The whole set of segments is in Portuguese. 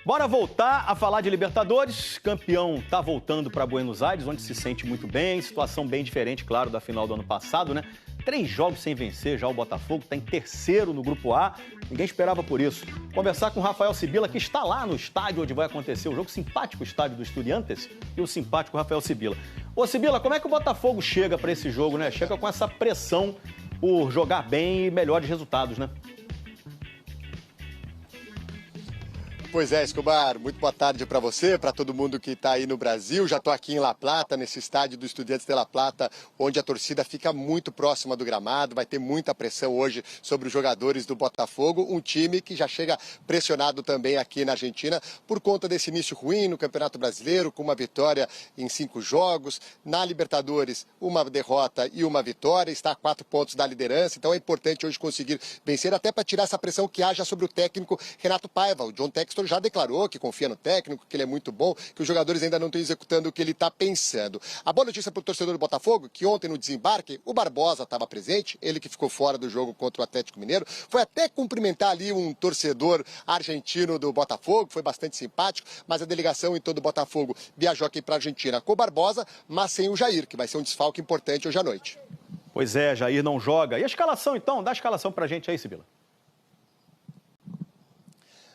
Bora voltar a falar de Libertadores. Campeão tá voltando para Buenos Aires, onde se sente muito bem. Situação bem diferente, claro, da final do ano passado, né? 3 jogos sem vencer já o Botafogo, está em terceiro no Grupo A. Ninguém esperava por isso. Conversar com o Rafael Sibila, que está lá no estádio onde vai acontecer o jogo. Simpático estádio do Estudiantes e o simpático Rafael Sibila. Ô Sibila, como é que o Botafogo chega para esse jogo, né? Chega com essa pressão por jogar bem e melhores resultados, né? Pois é, Escobar, muito boa tarde para você, para todo mundo que está aí no Brasil. Já estou aqui em La Plata, nesse estádio do Estudiantes de La Plata, onde a torcida fica muito próxima do gramado. Vai ter muita pressão hoje sobre os jogadores do Botafogo, um time que já chega pressionado também aqui na Argentina por conta desse início ruim no Campeonato Brasileiro, com uma vitória em 5 jogos. Na Libertadores, uma derrota e uma vitória, está a 4 pontos da liderança, então é importante hoje conseguir vencer, até para tirar essa pressão que haja sobre o técnico Renato Paiva. O John Textor já declarou que confia no técnico, que ele é muito bom, que os jogadores ainda não estão executando o que ele está pensando. A boa notícia para o torcedor do Botafogo, que ontem no desembarque, o Barbosa estava presente, ele que ficou fora do jogo contra o Atlético Mineiro, foi até cumprimentar ali um torcedor argentino do Botafogo, foi bastante simpático, mas a delegação em todo o Botafogo viajou aqui para a Argentina com o Barbosa, mas sem o Jair, que vai ser um desfalque importante hoje à noite. Pois é, Jair não joga. E a escalação então? Dá a escalação para a gente aí, Sibila.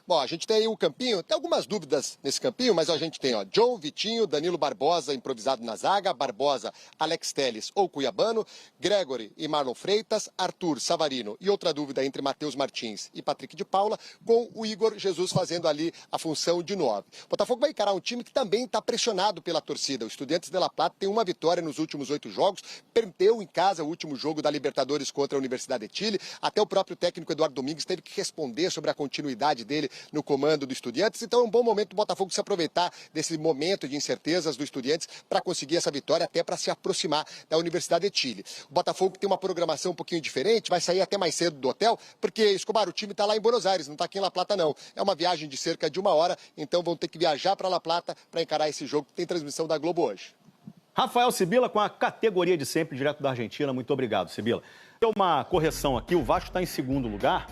Bom, a gente tem aí o campinho, tem algumas dúvidas nesse campinho, mas a gente tem John, Vitinho, Danilo Barbosa improvisado na zaga, Barbosa, Alex Telles ou Cuiabano, Gregory e Marlon Freitas, Arthur, Savarino e outra dúvida entre Matheus Martins e Patrick de Paula, com o Igor Jesus fazendo ali a função de 9. O Botafogo vai encarar um time que também está pressionado pela torcida. O Estudiantes de La Plata tem uma vitória nos últimos 8 jogos, perdeu em casa o último jogo da Libertadores contra a Universidade de Chile, até o próprio técnico Eduardo Domingues teve que responder sobre a continuidade dele no comando do Estudiantes, então é um bom momento do Botafogo se aproveitar desse momento de incertezas do Estudiantes para conseguir essa vitória, até para se aproximar da Universidade de Chile. O Botafogo tem uma programação um pouquinho diferente, vai sair até mais cedo do hotel, porque, Escobar, o time está lá em Buenos Aires, não está aqui em La Plata não. É uma viagem de cerca de 1 hora, então vão ter que viajar para La Plata para encarar esse jogo que tem transmissão da Globo hoje. Rafael Sibila com a categoria de sempre, direto da Argentina. Muito obrigado, Sibila. Tem uma correção aqui, o Vasco está em segundo lugar,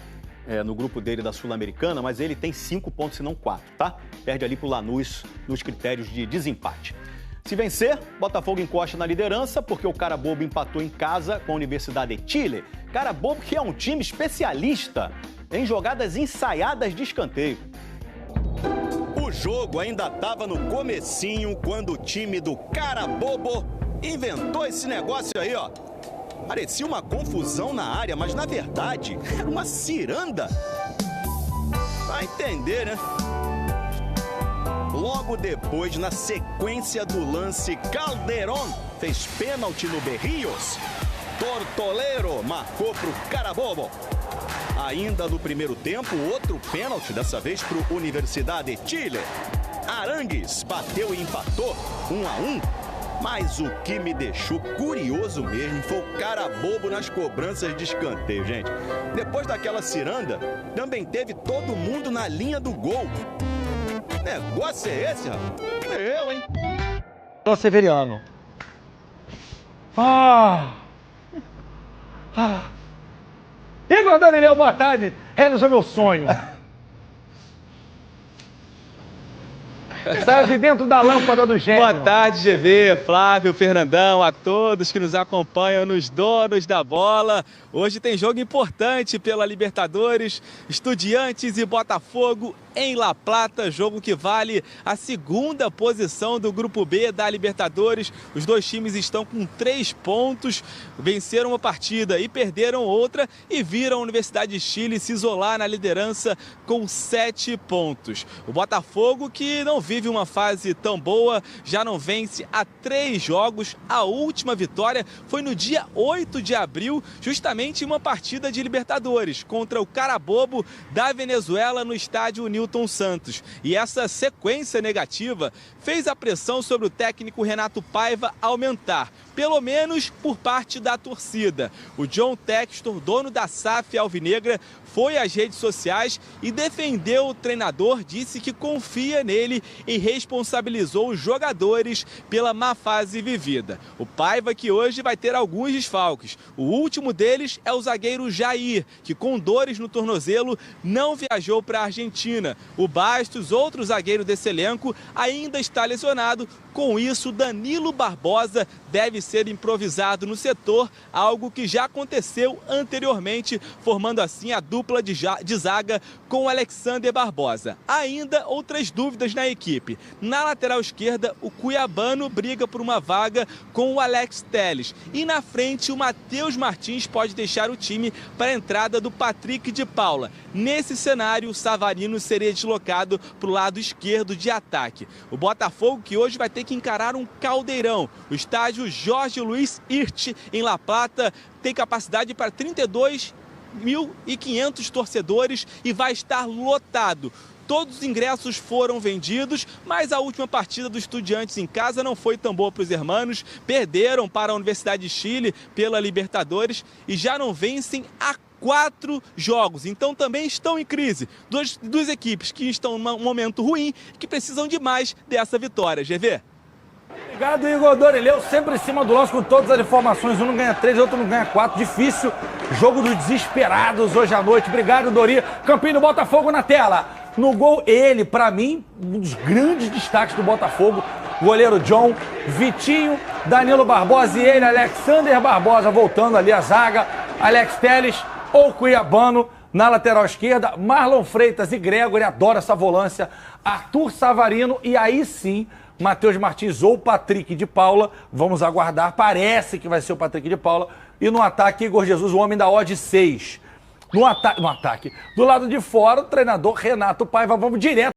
no grupo dele da Sul-Americana, mas ele tem 5 pontos e não 4, tá? Perde ali pro Lanús nos critérios de desempate. Se vencer, Botafogo encosta na liderança, porque o Cara Bobo empatou em casa com a Universidade de Chile. Cara Bobo que é um time especialista em jogadas ensaiadas de escanteio. O jogo ainda estava no comecinho quando o time do Cara Bobo inventou esse negócio aí, ó. Parecia uma confusão na área, mas na verdade era uma ciranda. Vai entender, né? Logo depois, na sequência do lance, Calderón fez pênalti no Berrios. Tortolero marcou pro Cara Bobo. Ainda no primeiro tempo, outro pênalti, dessa vez pro Universidade de Chile. Arangues bateu e empatou 1-1. Mas o que me deixou curioso mesmo foi o Cara Bobo nas cobranças de escanteio, gente. Depois daquela ciranda, também teve todo mundo na linha do gol. Que negócio é esse, rapaz? Eu, hein? Severiano. Igor Daniel, boa tarde. Realizou meu sonho. Saiu de dentro da lâmpada do gênio. Boa tarde, GV, Flávio, Fernandão, a todos que nos acompanham nos Donos da Bola. Hoje tem jogo importante pela Libertadores, Estudiantes e Botafogo em La Plata, jogo que vale a 2ª posição do Grupo B da Libertadores. Os dois times estão com 3 pontos, venceram uma partida e perderam outra e viram a Universidade de Chile se isolar na liderança com 7 pontos. O Botafogo, que não vive uma fase tão boa, já não vence há 3 jogos. A última vitória foi no dia 8 de abril, justamente em uma partida de Libertadores contra o Cara Bobo da Venezuela no estádio Newton Santos. E essa sequência negativa fez a pressão sobre o técnico Renato Paiva aumentar, pelo menos por parte da torcida. O John Textor, dono da SAF alvinegra, foi às redes sociais e defendeu o treinador, disse que confia nele e responsabilizou os jogadores pela má fase vivida. O Paiva, que hoje vai ter alguns desfalques. O último deles é o zagueiro Jair, que com dores no tornozelo não viajou para a Argentina. partida. O Bastos, outro zagueiro desse elenco, ainda está lesionado. Com isso, Danilo Barbosa deve ser improvisado no setor, algo que já aconteceu anteriormente, formando assim a dupla de zaga com o Alexander Barbosa. Ainda outras dúvidas na equipe. Na lateral esquerda, o cuiabano briga por uma vaga com o Alex Telles. E na frente, o Matheus Martins pode deixar o time para a entrada do Patrick de Paula. Nesse cenário, o Savarino seria deslocado para o lado esquerdo de ataque. O Botafogo, que hoje vai ter que encarar um caldeirão. O estádio Jorge Luiz Hirt, em La Plata, tem capacidade para 32.500 torcedores e vai estar lotado. Todos os ingressos foram vendidos, mas a última partida do Estudiantes em casa não foi tão boa para os hermanos. Perderam para a Universidade de Chile pela Libertadores e já não vencem há 4 jogos, então também estão em crise. Duas equipes que estão num momento ruim e que precisam de mais dessa vitória. GV? Obrigado, Igor Dorileu, sempre em cima do lance com todas as informações. Um não ganha 3, outro não ganha 4. Difícil. Jogo dos desesperados hoje à noite. Obrigado, Dori. Campinho do Botafogo na tela. No gol, ele, pra mim, um dos grandes destaques do Botafogo. Goleiro John, Vitinho, Danilo Barbosa e ele, Alexander Barbosa, voltando ali a zaga. Alex Telles ou Cuiabano na lateral esquerda. Marlon Freitas e Gregory, adoro essa volância. Arthur Savarino e aí sim, Matheus Martins ou Patrick de Paula. Vamos aguardar, parece que vai ser o Patrick de Paula. E no ataque, Igor Jesus, o homem da odd 6. No ataque, do lado de fora, o treinador Renato Paiva. Vamos direto.